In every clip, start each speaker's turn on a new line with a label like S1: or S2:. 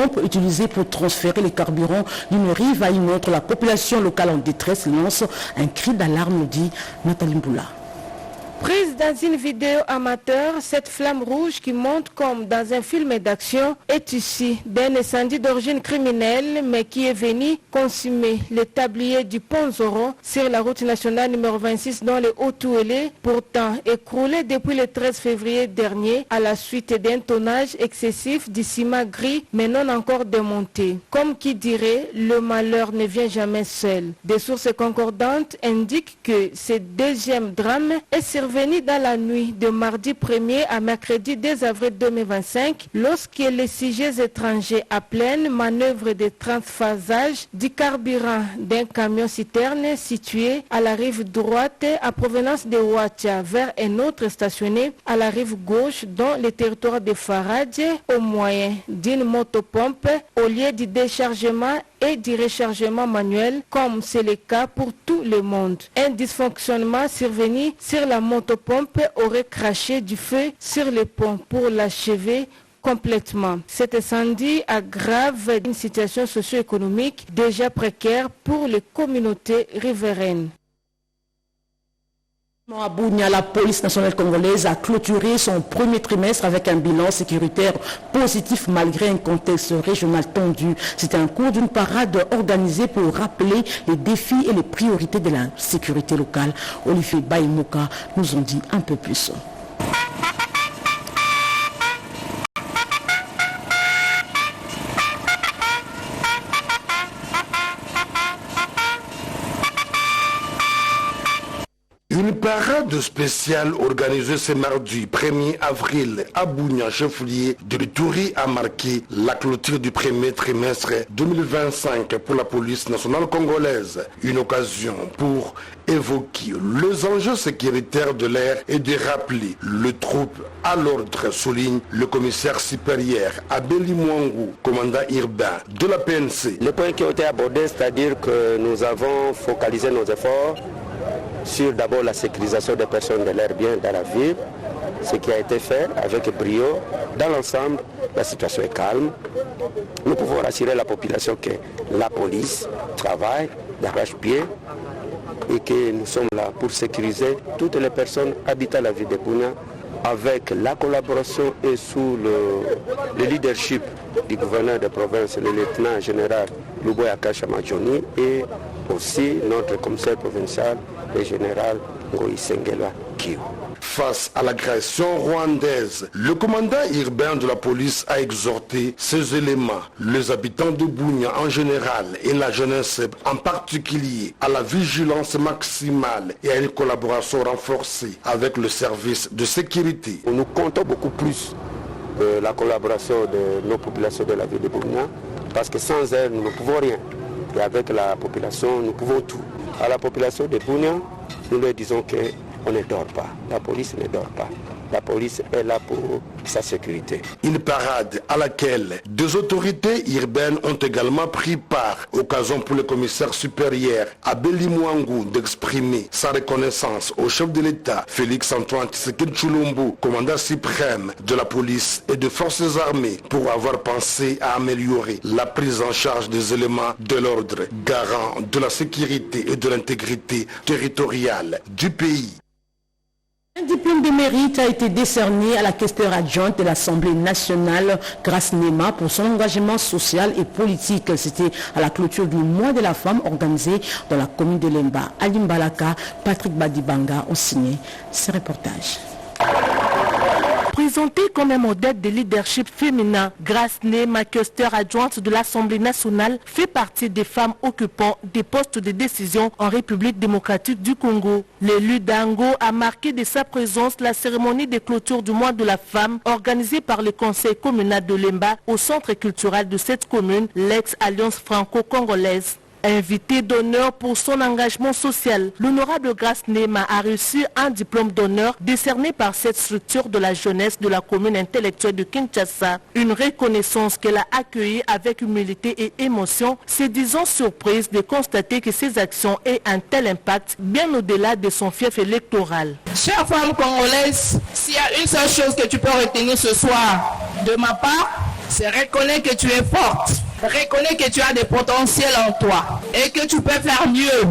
S1: pompes utilisées pour transférer les carburants d'une rive à une autre. La population locale en détresse lance un cri d'alarme, dit Nathalie Mboula.
S2: Prise dans une vidéo amateur, cette flamme rouge qui monte comme dans un film d'action est issue d'un incendie d'origine criminelle mais qui est venu consumer le tablier du pont Zoro sur la route nationale numéro 26 dans les Hauts-Touélé, pourtant écroulé depuis le 13 février dernier à la suite d'un tonnage excessif du ciment gris mais non encore démonté. Comme qui dirait, le malheur ne vient jamais seul. Des sources concordantes indiquent que ce deuxième drame est survenu dans la nuit de mardi 1er à mercredi 2 avril 2025 lorsque les sujets étrangers à pleine manœuvre de transphasage du carburant d'un camion citerne situé à la rive droite à provenance de Ouatia vers un autre stationné à la rive gauche dans le territoire de Faradje au moyen d'une motopompe au lieu du déchargement et du rechargement manuel comme c'est le cas pour tout le monde. Un dysfonctionnement survenu sur la motopompe aurait craché du feu sur le pont pour l'achever complètement. Cet incendie aggrave une situation socio-économique déjà précaire pour les communautés riveraines.
S1: À Bunia, la police nationale congolaise a clôturé son premier trimestre avec un bilan sécuritaire positif malgré un contexte régional tendu. C'était un cours d'une parade organisée pour rappeler les défis et les priorités de la sécurité locale. Olivier Baïmoka nous en dit un peu plus.
S3: Une parade spéciale organisée ce mardi 1er avril à Bunia, chef-lieu de l'Ituri, a marqué la clôture du premier trimestre 2025 pour la police nationale congolaise. Une occasion pour évoquer les enjeux sécuritaires de l'air et de rappeler le troupe à l'ordre, souligne le commissaire supérieur Abeli Mwangu, commandant urbain de la PNC.
S4: Les points qui ont été abordés, c'est-à-dire que nous avons focalisé nos efforts sur d'abord la sécurisation des personnes de l'air bien dans la ville, ce qui a été fait avec brio. Dans l'ensemble, la situation est calme. Nous pouvons rassurer la population que la police travaille d'arrache-pied et que nous sommes là pour sécuriser toutes les personnes habitant la ville de Bunia avec la collaboration et sous le leadership du gouverneur de province, le lieutenant général Luboya Kashamadjoni et aussi notre commissaire provincial, le général Ngoï Sengela Kiyo.
S3: Face à l'agression rwandaise, le commandant urbain de la police a exhorté ces éléments, les habitants de Bunia en général et la jeunesse en particulier, à la vigilance maximale et à une collaboration renforcée avec le service de sécurité.
S4: Nous comptons beaucoup plus de la collaboration de nos populations de la ville de Bunia parce que sans elle, nous ne pouvons rien. Et avec la population, nous pouvons tout. À la population de Bunia, nous leur disons qu'on ne dort pas. La police ne dort pas. La police est là pour sa sécurité.
S3: Une parade à laquelle des autorités urbaines ont également pris part. Occasion pour le commissaire supérieur Abeli Mwangu d'exprimer sa reconnaissance au chef de l'État, Félix Antoine Tshisekedi Tshilombo, commandant suprême de la police et des forces armées, pour avoir pensé à améliorer la prise en charge des éléments de l'ordre, garant de la sécurité et de l'intégrité territoriale du pays.
S1: Un diplôme de mérite a été décerné à la questeur adjointe de l'Assemblée nationale, Grace Nema, pour son engagement social et politique. C'était à la clôture du mois de la femme organisé dans la commune de Lemba. Alim Balaka, Patrick Badibanga ont signé ce reportage.
S5: Présentée comme un modèle de leadership féminin, Grace Nema, questeur adjointe de l'Assemblée nationale, fait partie des femmes occupant des postes de décision en République démocratique du Congo. L'élu d'Ango a marqué de sa présence la cérémonie de clôture du mois de la femme organisée par le conseil communal de Lemba au centre culturel de cette commune, l'ex-alliance franco-congolaise. Invité d'honneur pour son engagement social, l'honorable Grace Nema a reçu un diplôme d'honneur décerné par cette structure de la jeunesse de la commune intellectuelle de Kinshasa. Une reconnaissance qu'elle a accueillie avec humilité et émotion, se disant surprise de constater que ses actions aient un tel impact bien au-delà de son fief électoral.
S6: Chère femme congolaise, s'il y a une seule chose que tu peux retenir ce soir de ma part, c'est reconnaître que tu es forte, reconnaître que tu as des potentiels en toi et que tu peux faire mieux.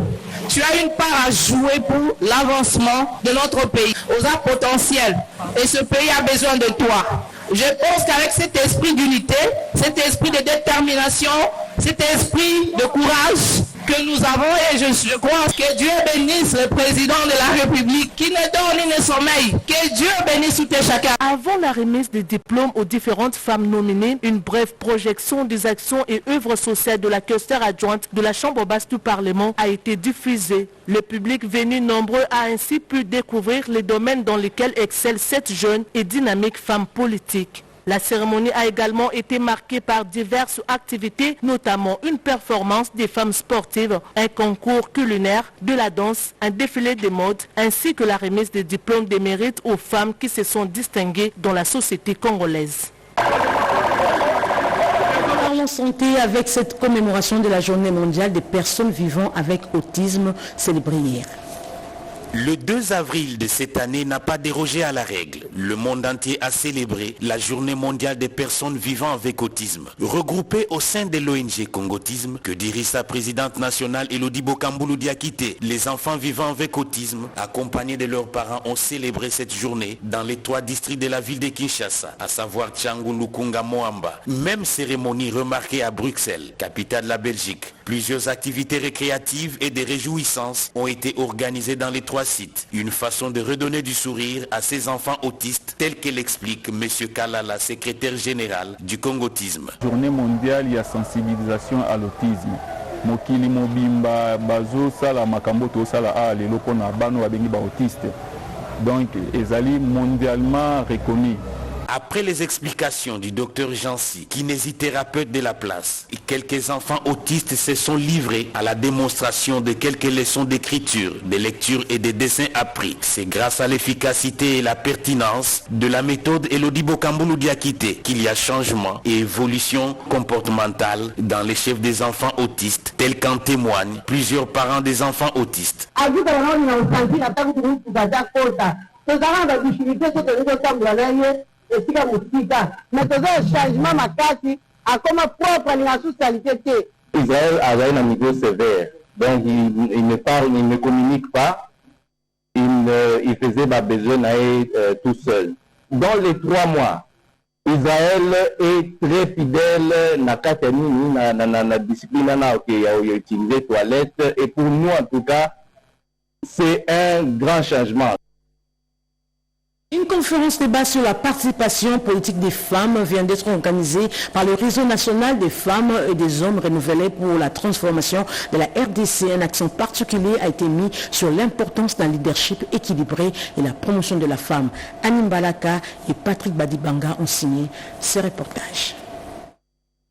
S6: Tu as une part à jouer pour l'avancement de notre pays. Aux a potentiel et ce pays a besoin de toi. Je pense qu'avec cet esprit d'unité, cet esprit de détermination, cet esprit de courage que nous avons, et je crois que Dieu bénisse le président de la République qui ne dort ni ne sommeille. Que Dieu bénisse tout et chacun.
S5: Avant la remise des diplômes aux différentes femmes nominées, une brève projection des actions et œuvres sociales de la questeur adjointe de la Chambre basse du Parlement a été diffusée. Le public venu nombreux a ainsi pu découvrir les domaines dans lesquels excellent cette jeune et dynamique femme politique. La cérémonie a également été marquée par diverses activités, notamment une performance des femmes sportives, un concours culinaire, de la danse, un défilé de mode, ainsi que la remise des diplômes de mérite aux femmes qui se sont distinguées dans la société congolaise.
S1: Parlons santé avec cette commémoration de la Journée mondiale des personnes vivant avec autisme célébrée hier.
S7: Le 2 avril de cette année n'a pas dérogé à la règle. Le monde entier a célébré la Journée mondiale des personnes vivant avec autisme. Regroupée au sein de l'ONG Congotisme, que dirige sa présidente nationale Elodie Bokambulu Diakité, les enfants vivant avec autisme, accompagnés de leurs parents, ont célébré cette journée dans les 3 districts de la ville de Kinshasa, à savoir Tchangou, Lukunga, Moamba. Même cérémonie remarquée à Bruxelles, capitale de la Belgique. Plusieurs activités récréatives et des réjouissances ont été organisées dans les 3 sites. Une façon de redonner du sourire à ces enfants autistes, tel que l'explique M. Kalala, secrétaire général du Congotisme.
S8: Journée mondiale, il y a sensibilisation à l'autisme. Mokili mobimba bazo sala makamboto sala a lelo pona bano babengi ba autiste. Donc ezali mondialement reconnu.
S7: Après les explications du docteur Jancy, kinésithérapeute de la place, quelques enfants autistes se sont livrés à la démonstration de quelques leçons d'écriture, de lecture et de dessin appris. C'est grâce à l'efficacité et la pertinence de la méthode Elodie Bokambulu Diakité qu'il y a changement et évolution comportementale dans les chefs des enfants autistes, tels qu'en témoignent plusieurs parents des enfants autistes.
S9: Israël avait un niveau sévère, donc il ne parle, il ne communique pas, il faisait ma besoin tout seul. Dans les 3 mois, Israël est très fidèle na discipline à utiliser toilette, et pour nous en tout cas, c'est un grand changement.
S1: Une conférence débat sur la participation politique des femmes vient d'être organisée par le réseau national des femmes et des hommes renouvelés pour la transformation de la RDC. Un accent particulier a été mis sur l'importance d'un leadership équilibré et la promotion de la femme. Anim Balaka et Patrick Badibanga ont signé ce reportage.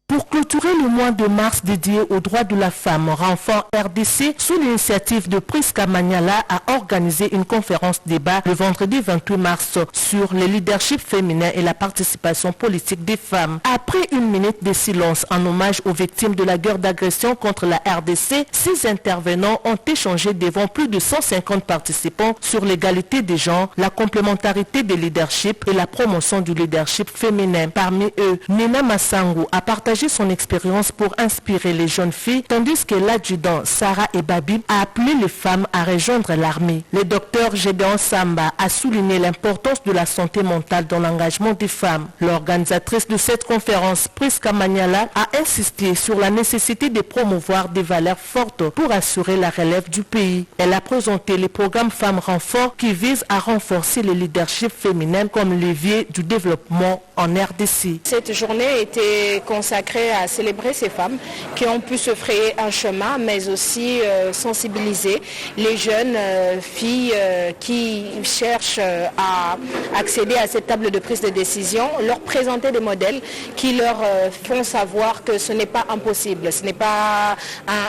S5: Pour clôturer le mois de mars dédié aux droits de la femme, Renfort RDC, sous l'initiative de Priska Maniala, a organisé une conférence débat le vendredi 28 mars sur le leadership féminin et la participation politique des femmes. Après une minute de silence en hommage aux victimes de la guerre d'agression contre la RDC, 6 intervenants ont échangé devant plus de 150 participants sur l'égalité des genres, la complémentarité des leaderships et la promotion du leadership féminin. Parmi eux, Nina Massangu a partagé son expérience pour inspirer les jeunes filles, tandis que l'adjudant Sarah Ebabi a appelé les femmes à rejoindre l'armée. Le docteur Gédéon Samba a souligné l'importance de la santé mentale dans l'engagement des femmes. L'organisatrice de cette conférence, Priska Maniala, a insisté sur la nécessité de promouvoir des valeurs fortes pour assurer la relève du pays. Elle a présenté les programmes Femmes Renfort qui visent à renforcer le leadership féminin comme levier du développement en RDC.
S2: Cette journée était consacrée à célébrer ces femmes qui ont pu se frayer un chemin, mais aussi sensibiliser les jeunes filles qui cherchent à accéder à cette table de prise de décision, leur présenter des modèles qui leur font savoir que ce n'est pas impossible, ce n'est pas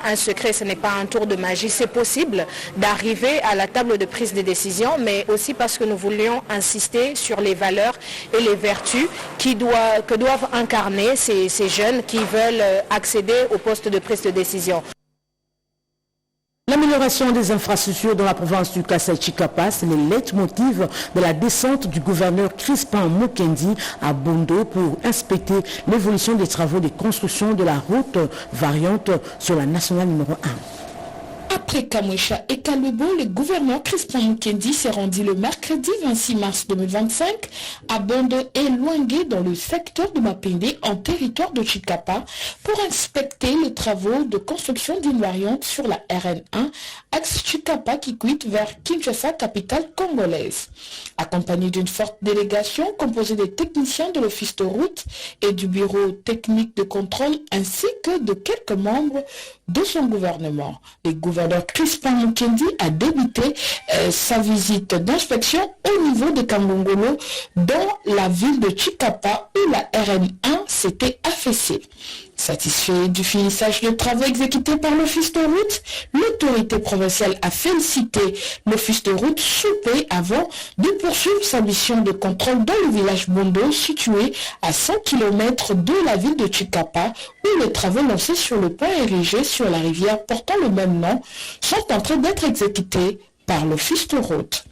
S2: un secret, ce n'est pas un tour de magie, c'est possible d'arriver à la table de prise de décision, mais aussi parce que nous voulions insister sur les valeurs et les vertus que doivent incarner ces jeunes qui veulent accéder au poste de prise de décision.
S1: L'amélioration des infrastructures dans la province du Kasaï-Chikapa, c'est le leitmotiv de la descente du gouverneur Crispin Mukendi à Bondo pour inspecter l'évolution des travaux de construction de la route variante sur la nationale numéro 1.
S10: Après Kamwesha et Kalebo, le gouverneur Crispin Mukendi s'est rendu le mercredi 26 mars 2025 à Bondo et Luangue dans le secteur de Mapende en territoire de Chikapa pour inspecter les travaux de construction d'une variante sur la RN1 axe Chikapa qui quitte vers Kinshasa, capitale congolaise. Accompagné d'une forte délégation composée des techniciens de l'office de route et du bureau technique de contrôle ainsi que de quelques membres de son gouvernement. Le gouverneur Crispin Mukendi a débuté sa visite d'inspection au niveau de Kambongolo dans la ville de Chikapa où la RN1 s'était affaissée. Satisfait du finissage de travaux exécutés par l'office de route, l'autorité provinciale a félicité l'office de route soupé avant de poursuivre sa mission de contrôle dans le village Bondo situé à 100 km de la ville de Chikapa où les travaux lancés sur le pont érigé sur la rivière portant le même nom sont en train d'être exécutés par l'office de route.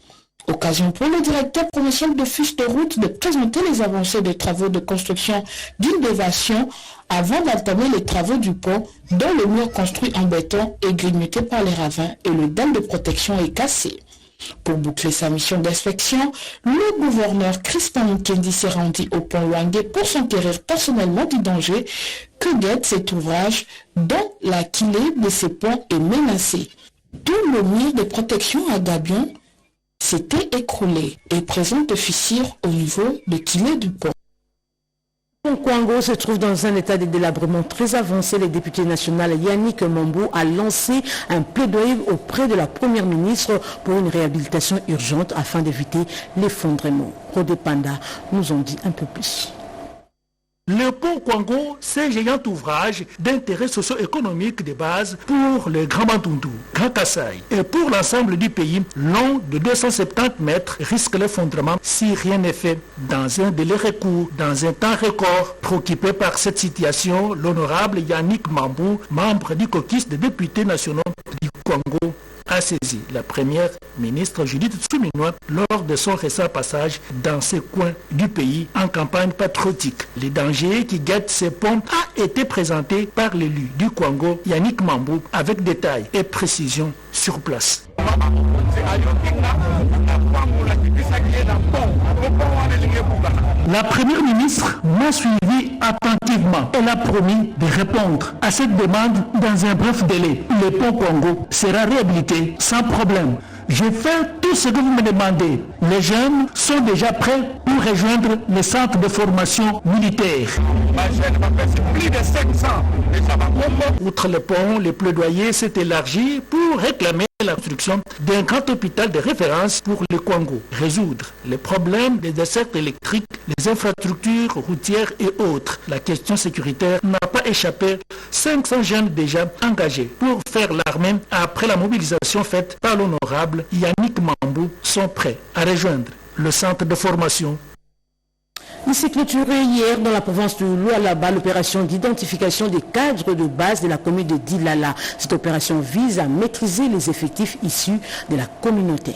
S10: Occasion pour le directeur provincial d'office de route de présenter les avancées des travaux de construction d'une déviation avant d'entamer les travaux du pont dont le mur construit en béton est grignoté par les ravins et le dalle de protection est cassé. Pour boucler sa mission d'inspection, le gouverneur Crispin Mukendi s'est rendu au pont Luangue pour s'enquérir personnellement du danger que guette cet ouvrage dont la quillée de ces ponts est menacée. Tout le mur de protection à gabion s'était écroulé et présente de fissures au niveau de quillé du pont.
S1: Le Congo se trouve dans un état de délabrement très avancé. Le député national Yannick Mambou a lancé un plaidoyer auprès de la première ministre pour une réhabilitation urgente afin d'éviter l'effondrement. Rodé Panda nous en dit un peu plus.
S11: Le pont Kwango, c'est un géant ouvrage d'intérêt socio-économique de base pour le Grand Bandundu, Grand Kasaï et pour l'ensemble du pays, long de 270 mètres, risque l'effondrement si rien n'est fait. Dans un délai recourt, dans un temps record, préoccupé par cette situation, l'honorable Yannick Mambou, membre du caucus des députés nationaux du Congo, a saisi la première ministre Judith Suminwa lors de son récent passage dans ces coins du pays en campagne patriotique. Les dangers qui guettent ces ponts a été présenté par l'élu du Congo Yannick Mambou avec détails et précision sur place. La première ministre m'a suivi attentivement. Elle a promis de répondre à cette demande dans un bref délai. Le pont Congo sera réhabilité sans problème. Je fais tout ce que vous me demandez. Les jeunes sont déjà prêts pour rejoindre le centre de formation militaire. Plus de 500. Outre le pont, le plaidoyer s'est élargi pour réclamer la construction d'un grand hôpital de référence pour le Congo, résoudre les problèmes des dessertes électriques, les infrastructures routières et autres. La question sécuritaire n'a pas échappé. 500 jeunes déjà engagés pour faire l'armée après la mobilisation faite par l'honorable Yannick Mambou sont prêts à rejoindre le centre de formation.
S1: Il s'est clôturé hier dans la province de Lualaba l'opération d'identification des cadres de base de la commune de Dilala. Cette opération vise à maîtriser les effectifs issus de la communauté.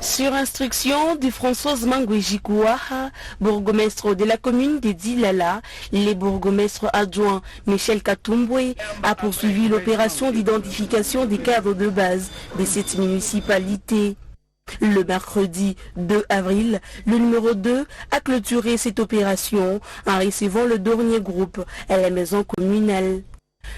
S5: Sur instruction de Françoise Mangouejikouaha, bourgmestre de la commune de Dilala, les bourgmestres adjoints Michel Katumbwe a poursuivi l'opération d'identification des cadres de base de cette municipalité. Le mercredi 2 avril, le numéro 2 a clôturé cette opération en recevant le dernier groupe à la maison communale.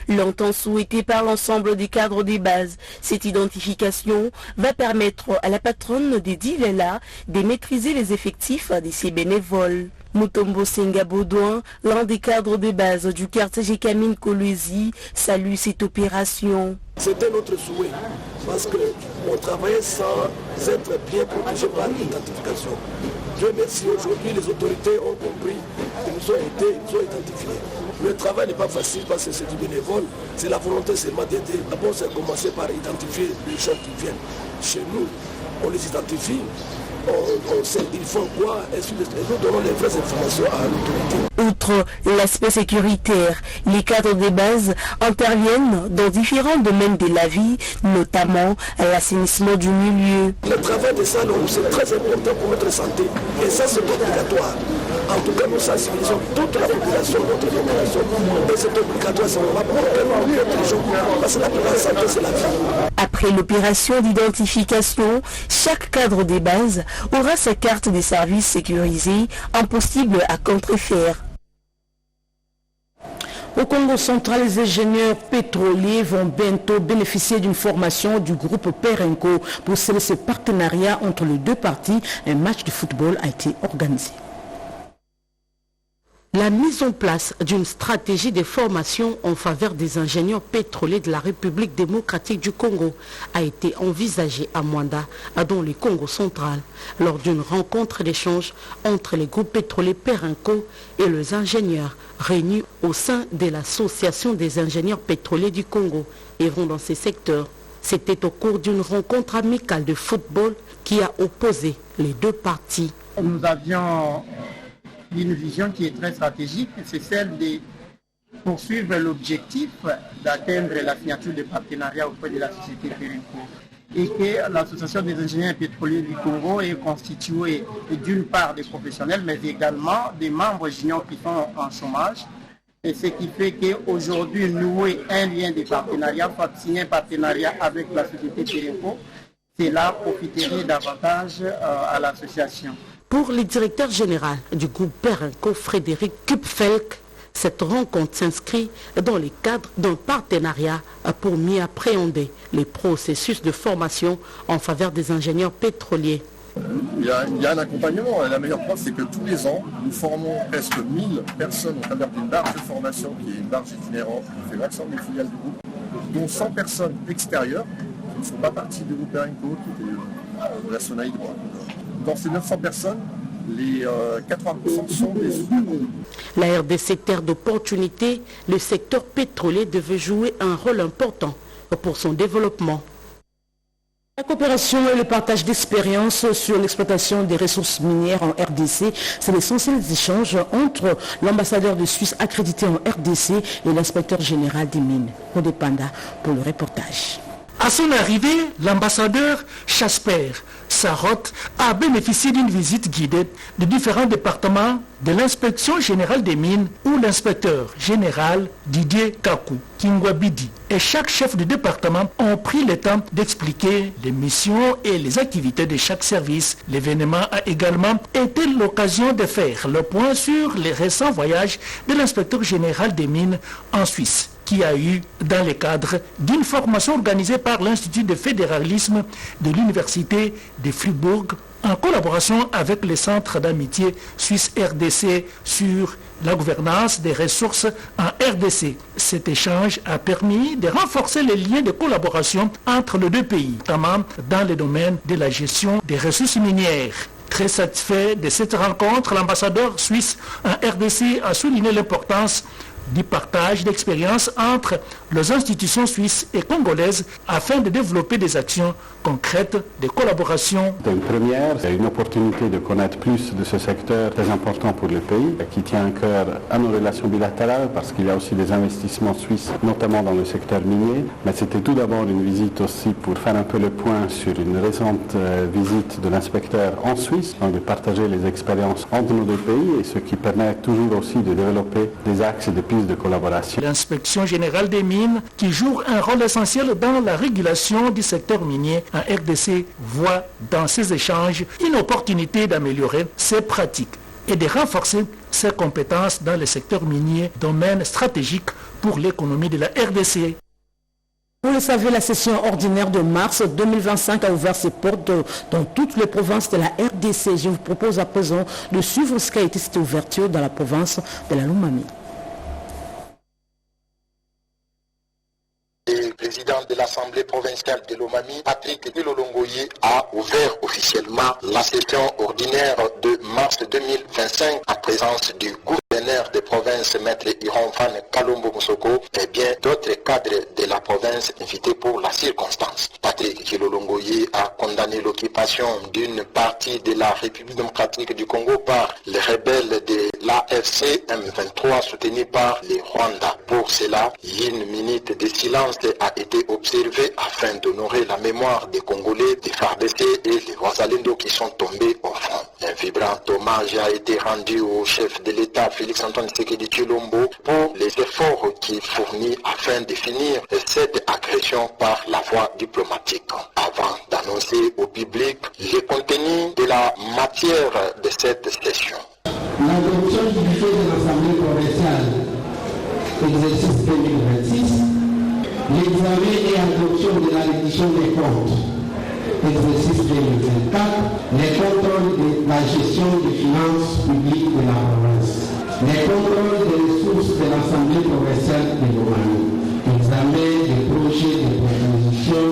S5: Longtemps souhaité par l'ensemble des cadres des bases, cette identification va permettre à la patronne de Dilala de maîtriser les effectifs de ses bénévoles. Mutombo Senga Baudouin, l'un des cadres de base du quartier Jekamine Kolwezi, salue cette opération.
S12: C'était notre souhait, parce qu'on travaillait sans être bien protégé par l'identification. Dieu merci, aujourd'hui les autorités ont compris qu'ils nous ont identifiés. Le travail n'est pas facile parce que c'est du bénévole, c'est la volonté seulement d'aider. D'abord, c'est commencer par identifier les gens qui viennent chez nous. On les identifie, on sait ils font quoi, et nous donnons les vraies informations à l'autorité.
S5: Outre
S13: Outre l'aspect sécuritaire, les cadres des bases interviennent dans différents domaines de la vie, notamment l'assainissement du milieu.
S12: Le travail des salons, c'est très important pour notre santé et ça c'est obligatoire. En tout cas, nous sensibilisons toute la population, notre population. Et c'est obligatoire, c'est vraiment pour que nous protégeons, parce que la santé, c'est la vie.
S13: Après l'opération d'identification, chaque cadre des bases aura sa carte des services sécurisés, impossible à contrefaire.
S1: Au Congo central, les ingénieurs pétroliers vont bientôt bénéficier d'une formation du groupe Perenco. Pour sceller ce partenariat entre les deux parties, un match de football a été organisé. La mise en place d'une stratégie de formation en faveur des ingénieurs pétroliers de la République démocratique du Congo a été envisagée à Mwanda, dans le Congo central, lors d'une rencontre d'échange entre les groupes pétroliers Perenco et les ingénieurs réunis au sein de l'Association des ingénieurs pétroliers du Congo et vont dans ces secteurs. C'était au cours d'une rencontre amicale de football qui a opposé les deux parties.
S14: Nous avions une vision qui est très stratégique, c'est celle de poursuivre l'objectif d'atteindre la signature de partenariat auprès de la société Perenco et que l'association des ingénieurs pétroliers du Congo est constituée d'une part des professionnels mais également des membres juniors qui sont en chômage, et ce qui fait qu'aujourd'hui nouer un lien de partenariat, signer un partenariat avec la société Perenco, cela profiterait davantage à l'association.
S1: Pour le directeur général du groupe Perenco, Frédéric Kupfelk, cette rencontre s'inscrit dans le cadre d'un partenariat pour mieux appréhender les processus de formation en faveur des ingénieurs pétroliers.
S15: Il y a un accompagnement. La meilleure preuve, c'est que tous les ans, nous formons presque 1000 personnes au travers d'une barge de formation qui est une barge itinérante qui fait l'ensemble des filiales du groupe, dont 100 personnes extérieures qui ne font pas partie du groupe Perenco, qui était de la Sonaï droite. Dans ces 900 personnes, les 80% sont des sous-groupes.
S1: La RDC terre d'opportunités, le secteur pétrolier devait jouer un rôle important pour son développement. La coopération et le partage d'expériences sur l'exploitation des ressources minières en RDC, c'est l'essentiel des échanges entre l'ambassadeur de Suisse accrédité en RDC et l'inspecteur général des mines, Rodé Panda, pour le reportage.
S11: À son arrivée, l'ambassadeur Jasper Sarotte a bénéficié d'une visite guidée de différents départements de l'inspection générale des mines où l'inspecteur général Didier Kakou Kingwabidi et chaque chef de département ont pris le temps d'expliquer les missions et les activités de chaque service. L'événement a également été l'occasion de faire le point sur les récents voyages de l'inspecteur général des mines en Suisse, qui a eu dans le cadre d'une formation organisée par l'Institut de fédéralisme de l'Université de Fribourg en collaboration avec le Centre d'amitié Suisse-RDC sur la gouvernance des ressources en RDC. Cet échange a permis de renforcer les liens de collaboration entre les deux pays, notamment dans le domaine de la gestion des ressources minières. Très satisfait de cette rencontre, l'ambassadeur suisse en RDC a souligné l'importance du partage d'expériences entre les institutions suisses et congolaises afin de développer des actions concrètes de collaboration.
S16: Une première, c'est une opportunité de connaître plus de ce secteur très important pour le pays, qui tient à cœur à nos relations bilatérales parce qu'il y a aussi des investissements suisses, notamment dans le secteur minier. Mais c'était tout d'abord une visite aussi pour faire un peu le point sur une récente visite de l'inspecteur en Suisse, donc de partager les expériences entre nos deux pays et ce qui permet toujours aussi de développer des axes et des pistes de collaboration.
S11: L'inspection générale des mines, qui joue un rôle essentiel dans la régulation du secteur minier en RDC, voit dans ces échanges une opportunité d'améliorer ses pratiques et de renforcer ses compétences dans le secteur minier, domaine stratégique pour l'économie de la RDC.
S1: Vous le savez, la session ordinaire de mars 2025 a ouvert ses portes dans toutes les provinces de la RDC. Je vous propose à présent de suivre ce qu'a été cette ouverture dans la province de la Lomami.
S17: Le président de l'Assemblée provinciale de Lomami, Patrick Ilolongoye, a ouvert officiellement la session ordinaire de mars 2025 en présence du gouverneur de province, Maître Ironfan Kalombo Moussoko, et bien d'autres cadres de la province invités pour la circonstance. Patrick Ilolongoye a condamné l'occupation d'une partie de la République démocratique du Congo par les rebelles de l'AFC M23 soutenu par les Rwandais. Pour cela, une minute de silence a été observée afin d'honorer la mémoire des Congolais, des FARDC et les Wazalendo qui sont tombés au front. Un vibrant hommage a été rendu au chef de l'État Félix-Antoine Tshisekedi Tshilombo pour les efforts qu'il fournit afin de finir cette agression par la voie diplomatique. Avant d'annoncer au public le contenu de la matière de cette session.
S18: L'adoption du budget de l'Assemblée provinciale, exercice 2026, l'examen et adoption de la rédition des comptes, exercice 2024, les contrôles de la gestion des finances publiques de la province, les contrôles des ressources de l'Assemblée provinciale de Lomami, examen des projets de proposition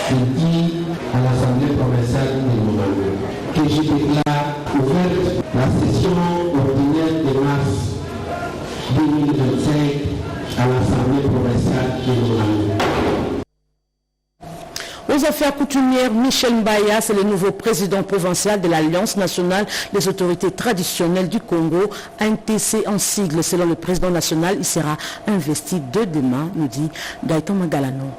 S18: dédiés à l'Assemblée provinciale de Lomami, que je déclare ouverte la session ordinaire de mars 2025 à l'Assemblée provinciale de Lomami.
S1: Aux affaires coutumières, Michel Mbaya, c'est le nouveau président provincial de l'Alliance nationale des autorités traditionnelles du Congo, ANTC en sigle. Selon le président national, il sera investi de demain, nous dit Gaëtan Magalano.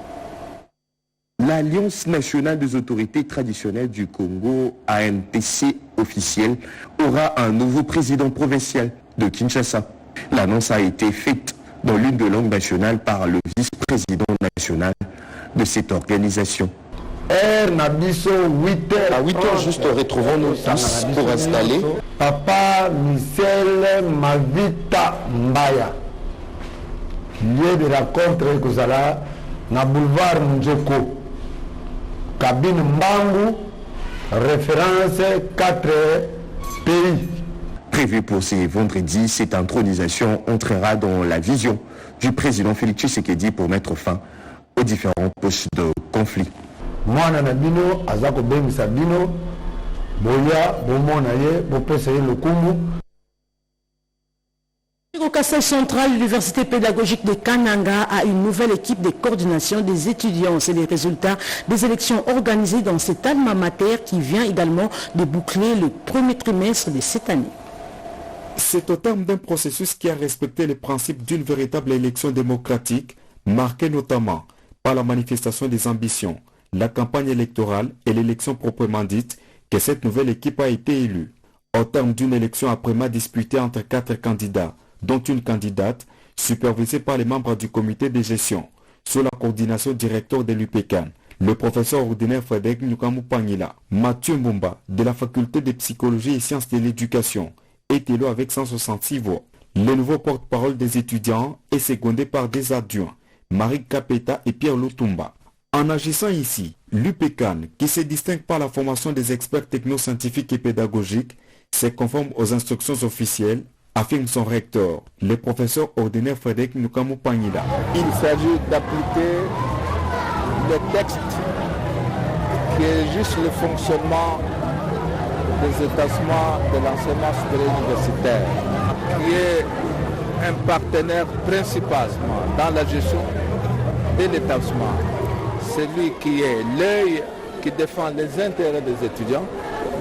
S19: L'Alliance nationale des autorités traditionnelles du Congo, ANTC officiel, aura un nouveau président provincial de Kinshasa. L'annonce a été faite dans l'une des langues nationales par le vice-président national de cette organisation.
S20: À 8h juste, retrouvons-nous tous pour installer
S21: Papa Michel Mavita Mbaya, lieu de rencontre Kozala, na boulevard Njoko, cabine Mbangu, référence 4 pays.
S19: Prévu pour ce vendredi, cette intronisation entrera dans la vision du président Félix Tshisekedi pour mettre fin aux différentes poches de conflit.
S21: Mwana na bino azako bengisa bino boya bomona ye bopesa ye lokumu.
S1: Au Kassai central, l'université pédagogique de Kananga a une nouvelle équipe de coordination des étudiants. C'est les résultats des élections organisées dans cet alma mater qui vient également de boucler le premier trimestre de cette année.
S22: C'est au terme d'un processus qui a respecté les principes d'une véritable élection démocratique, marquée notamment par la manifestation des ambitions, la campagne électorale et l'élection proprement dite, que cette nouvelle équipe a été élue. Au terme d'une élection après-midi disputée entre 4 candidats, dont une candidate, supervisée par les membres du comité de gestion, sous la coordination directeur de l'UPECAN, le professeur ordinaire Frédéric Nukamu Pangila, Mathieu Mbumba, de la faculté de psychologie et sciences de l'éducation, est élu avec 166 voix. Le nouveau porte-parole des étudiants est secondé par des adjoints, Marie Kapeta et Pierre Lutumba. En agissant ici, l'UPECAN, qui se distingue par la formation des experts technoscientifiques et pédagogiques, se conforme aux instructions officielles, affirme son recteur, le professeur ordinaire Frédéric Nukamu Pangila.
S21: Il s'agit d'appliquer le texte qui est juste le fonctionnement des établissements de l'enseignement supérieur universitaire, qui est un partenaire principalement dans la gestion de l'établissement. C'est lui qui est l'œil qui défend les intérêts des étudiants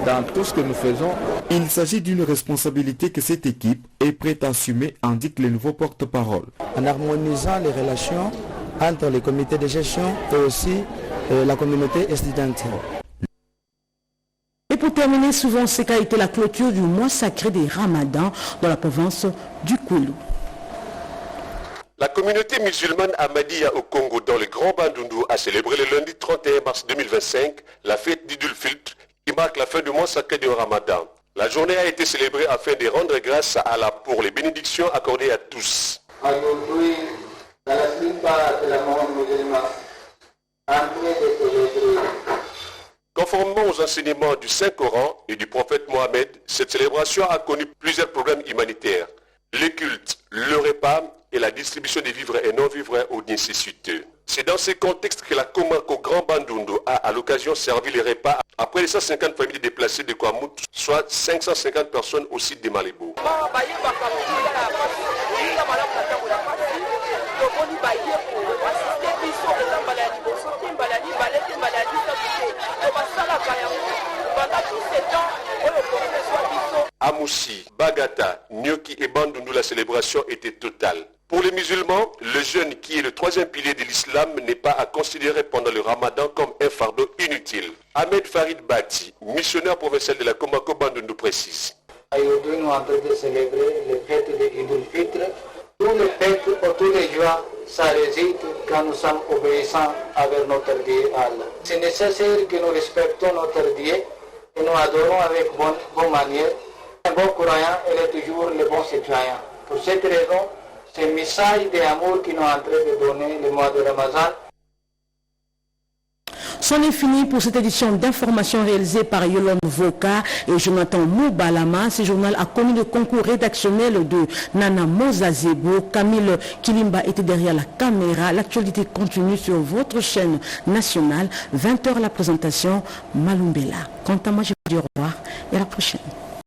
S21: dans tout ce que nous faisons.
S22: Il s'agit d'une responsabilité que cette équipe est prête à assumer, indique le nouveau porte-parole.
S23: En harmonisant les relations entre les comités de gestion et aussi la communauté étudiantine.
S1: Et pour terminer, souvent, ce qu'a été la clôture du mois sacré des Ramadans dans la province du Koulou.
S24: La communauté musulmane Ahmadiyya au Congo dans le Grand Bandundu a célébré le lundi 31 mars 2025 la fête d'Idul Fitr qui marque la fin du mois sacré du Ramadan. La journée a été célébrée afin de rendre grâce à Allah pour les bénédictions accordées à tous.
S25: Aujourd'hui, dans la plupart de la monde musulmane, en train de célébrer.
S24: Conformément aux enseignements du Saint-Coran et du prophète Mohammed, cette célébration a connu plusieurs programmes humanitaires. Les cultes, le repas et la distribution des vivres et non-vivres aux nécessiteux. C'est dans ce contexte que la Comarque au Grand Bandundu a à l'occasion servi les repas à près de 150 familles déplacées de Kwamout, soit 550 personnes au site de Malebo. À Moussi, Bagata, Tabaski et Bandundu, la célébration était totale. Pour les musulmans, le jeûne, qui est le troisième pilier de l'islam, n'est pas à considérer pendant le ramadan comme un fardeau inutile. Ahmed Farid Bati, missionnaire provincial de la Komako Bandundu, précise.
S25: Aujourd'hui, nous sommes en train de célébrer les fêtes de Eid al-Fitr. Tous les fêtes, tous les joies, ça réside quand nous sommes obéissants avec notre Dieu Allah. C'est nécessaire que nous respectons notre Dieu et nous adorons avec bonne manière. Un bon croyant, il est toujours le bon citoyen. Pour cette raison, ce message d'amour qui nous est en train de donner le mois de Ramadan.
S1: C'en est fini pour cette édition d'information réalisée par Yolande Voka et Jonathan Moubalama. Ce journal a connu le concours rédactionnel de Nana Mozazebo. Camille Kilimba était derrière la caméra. L'actualité continue sur votre chaîne nationale. 20h la présentation, Malumbela. Quant à moi, je vous dis au revoir et à la prochaine.